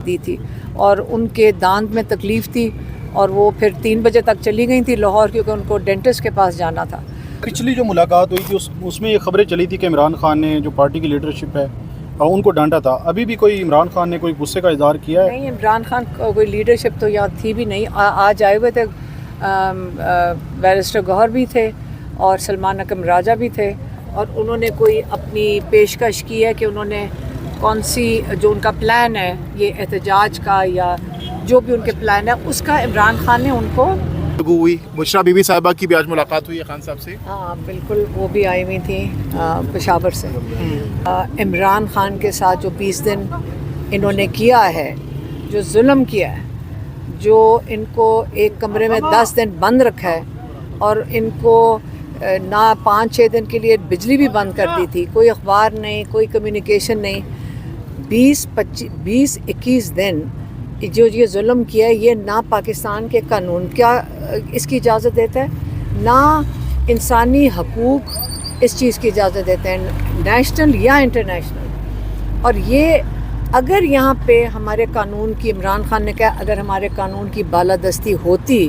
دی تھی اور ان کے دانت میں تکلیف تھی اور وہ پھر 3 بجے تک چلی گئی تھی لاہور کیونکہ ان کو ڈینٹسٹ کے پاس جانا تھا۔ پچھلی جو ملاقات ہوئی تھی اس میں یہ خبریں چلی تھی کہ عمران خان نے جو پارٹی کی لیڈرشپ ہے ان کو ڈانٹا تھا۔ ابھی بھی کوئی عمران خان نے کوئی غصے کا اظہار کیا ہے؟ نہیں، عمران خان کوئی لیڈرشپ تو یہاں تھی بھی نہیں۔ آج آئے ہوئے تھے بیرسٹر گوہر بھی تھے اور سلمان اکرم راجہ بھی تھے اور انہوں نے کوئی اپنی پیشکش کی ہے کہ انہوں نے کون سی جو ان کا پلان ہے یہ احتجاج کا یا جو بھی ان کے پلان ہے اس کا عمران خان نے ان کو ہوئی۔ بشریٰ بی بی صاحبہ کی بھی آج ملاقات ہوئی ہے خان صاحب سے؟ ہاں بالکل، وہ بھی آئی ہوئی تھیں پشاور سے۔ عمران خان کے ساتھ جو 20 دن انہوں نے کیا ہے، جو ظلم کیا ہے، جو ان کو ایک کمرے میں 10 دن بند رکھا ہے اور ان کو نہ 5-6 دن کے لیے بجلی بھی بند کر دی تھی، کوئی اخبار نہیں، کوئی کمیونیکیشن نہیں، 20-21 دن جو یہ ظلم کیا ہے، یہ نہ پاکستان کے قانون کیا اس کی اجازت دیتا ہے، نہ انسانی حقوق اس چیز کی اجازت دیتے ہیں، نیشنل یا انٹرنیشنل۔ اور یہ اگر یہاں پہ ہمارے قانون کی، عمران خان نے کہا اگر ہمارے قانون کی بالادستی ہوتی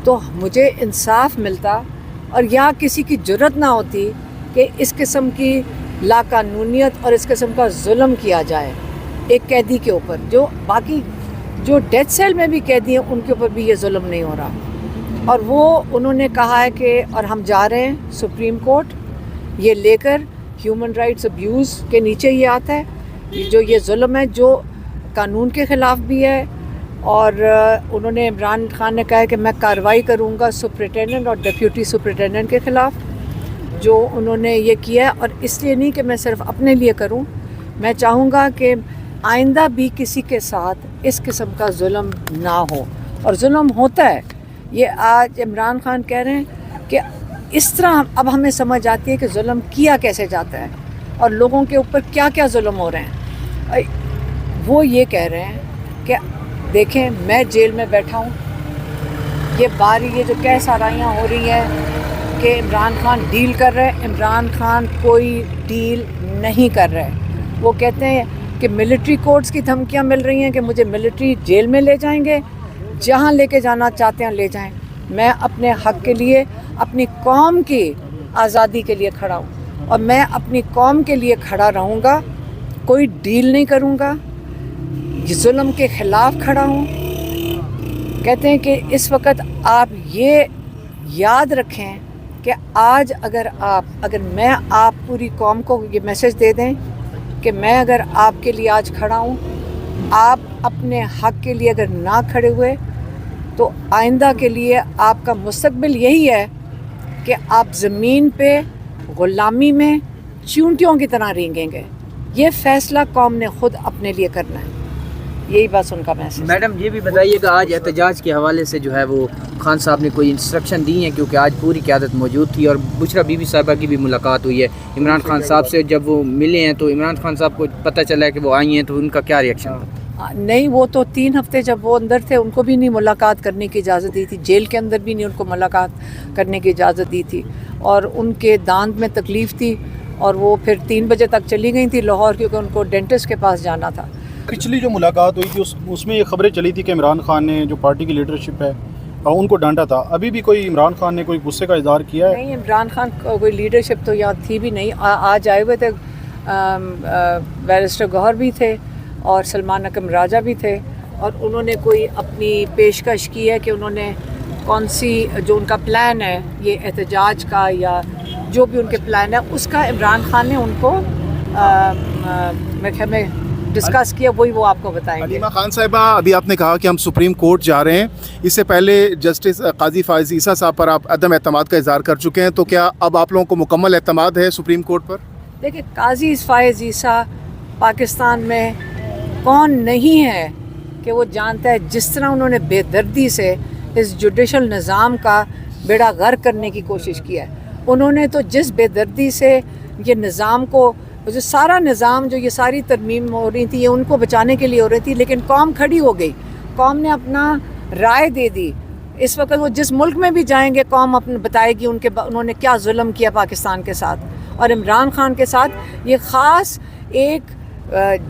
تو مجھے انصاف ملتا اور یا کسی کی جرت نہ ہوتی کہ اس قسم کی لاقانونیت اور اس قسم کا ظلم کیا جائے ایک قیدی کے اوپر۔ جو باقی جو ڈیتھ سیل میں بھی قیدی ہیں ان کے اوپر بھی یہ ظلم نہیں ہو رہا۔ اور وہ انہوں نے کہا ہے کہ اور ہم جا رہے ہیں سپریم کورٹ یہ لے کر، ہیومن رائٹس ابیوز کے نیچے یہ آتا ہے جو یہ ظلم ہے جو قانون کے خلاف بھی ہے۔ اور انہوں نے عمران خان نے کہا ہے کہ میں کارروائی کروں گا سپرنٹینڈنٹ اور ڈپیوٹی سپرنٹینڈنٹ کے خلاف جو انہوں نے یہ کیا ہے، اور اس لیے نہیں کہ میں صرف اپنے لیے کروں، میں چاہوں گا کہ آئندہ بھی کسی کے ساتھ اس قسم کا ظلم نہ ہو، اور ظلم ہوتا ہے۔ یہ آج عمران خان کہہ رہے ہیں کہ اس طرح اب ہمیں سمجھ آتی ہے کہ ظلم کیا کیسے جاتا ہے اور لوگوں کے اوپر کیا کیا ظلم ہو رہے ہیں۔ وہ یہ کہہ رہے ہیں کہ دیکھیں میں جیل میں بیٹھا ہوں، یہ جو کیس آرائیاں ہو رہی ہیں کہ عمران خان ڈیل کر رہے ہیں، عمران خان کوئی ڈیل نہیں کر رہے۔ وہ کہتے ہیں کہ ملٹری کورٹس کی دھمکیاں مل رہی ہیں کہ مجھے ملٹری جیل میں لے جائیں گے، جہاں لے کے جانا چاہتے ہیں لے جائیں، میں اپنے حق کے لیے، اپنی قوم کی آزادی کے لیے کھڑا ہوں اور میں اپنی قوم کے لیے کھڑا رہوں گا، کوئی ڈیل نہیں کروں گا، ظلم کے خلاف کھڑا ہوں۔ کہتے ہیں کہ اس وقت آپ یہ یاد رکھیں کہ آج اگر میں آپ پوری قوم کو یہ میسج دے دیں کہ میں اگر آپ کے لیے آج کھڑا ہوں، آپ اپنے حق کے لیے اگر نہ کھڑے ہوئے تو آئندہ کے لیے آپ کا مستقبل یہی ہے کہ آپ زمین پہ غلامی میں چونٹیوں کی طرح رینگیں گے۔ یہ فیصلہ قوم نے خود اپنے لیے کرنا ہے، یہی بس ان کا میسج۔ میڈم یہ بھی بتائیے کہ آج احتجاج کے حوالے سے جو ہے وہ خان صاحب نے کوئی انسٹرکشن دی ہیں، کیونکہ آج پوری قیادت موجود تھی اور بشریٰ بی بی صاحبہ کی بھی ملاقات ہوئی ہے عمران خان صاحب سے، جب وہ ملے ہیں تو عمران خان صاحب کو پتہ چلا ہے کہ وہ آئی ہیں تو ان کا کیا ریئیکشن تھا؟ نہیں، وہ تو 3 ہفتے جب وہ اندر تھے ان کو بھی نہیں ملاقات کرنے کی اجازت دی تھی، جیل کے اندر بھی نہیں ان کو ملاقات کرنے کی اجازت دی تھی، اور ان کے دانت میں تکلیف تھی اور وہ پھر 3 بجے تک چلی گئی تھی لاہور کیونکہ ان کو ڈینٹسٹ کے پاس جانا تھا۔ پچھلی جو ملاقات ہوئی تھی اس میں یہ خبریں چلی تھی کہ عمران خان نے جو پارٹی کی لیڈرشپ ہے ان کو ڈانٹا تھا۔ ابھی بھی کوئی عمران خان نے کوئی غصے کا اظہار کیا ہے؟ نہیں، عمران خان کوئی لیڈرشپ تو یہاں تھی بھی نہیں۔ آج آئے ہوئے تھے بیرسٹر گوہر بھی تھے اور سلمان اکرم راجہ بھی تھے اور انہوں نے کوئی اپنی پیشکش کی ہے کہ انہوں نے کون سی جو ان کا پلان ہے یہ احتجاج کا یا جو بھی ان کے پلان ہے اس کا عمران خان نے ان کو میں ڈسکس کیا، وہی وہ آپ کو بتائیں گے۔ علیمہ خان صاحبہ، ابھی آپ نے کہا کہ ہم سپریم کورٹ جا رہے ہیں، اس سے پہلے جسٹس قاضی فائز عیسیٰ صاحب پر آپ عدم اعتماد کا اظہار کر چکے ہیں، تو کیا اب آپ لوگوں کو مکمل اعتماد ہے سپریم کورٹ پر؟ دیکھیں، قاضی فائز عیسیٰ پاکستان میں کون نہیں ہے کہ وہ جانتا ہے جس طرح انہوں نے بے دردی سے اس جوڈیشل نظام کا بیڑا غرق کرنے کی کوشش کی ہے۔ انہوں نے تو جس بے دردی سے یہ نظام کو، جو سارا نظام جو یہ ساری ترمیم ہو رہی تھی یہ ان کو بچانے کے لیے ہو رہی تھی، لیکن قوم کھڑی ہو گئی، قوم نے اپنا رائے دے دی۔ اس وقت وہ جس ملک میں بھی جائیں گے قوم اپنے بتائے گی انہوں نے کیا ظلم کیا پاکستان کے ساتھ اور عمران خان کے ساتھ۔ یہ خاص ایک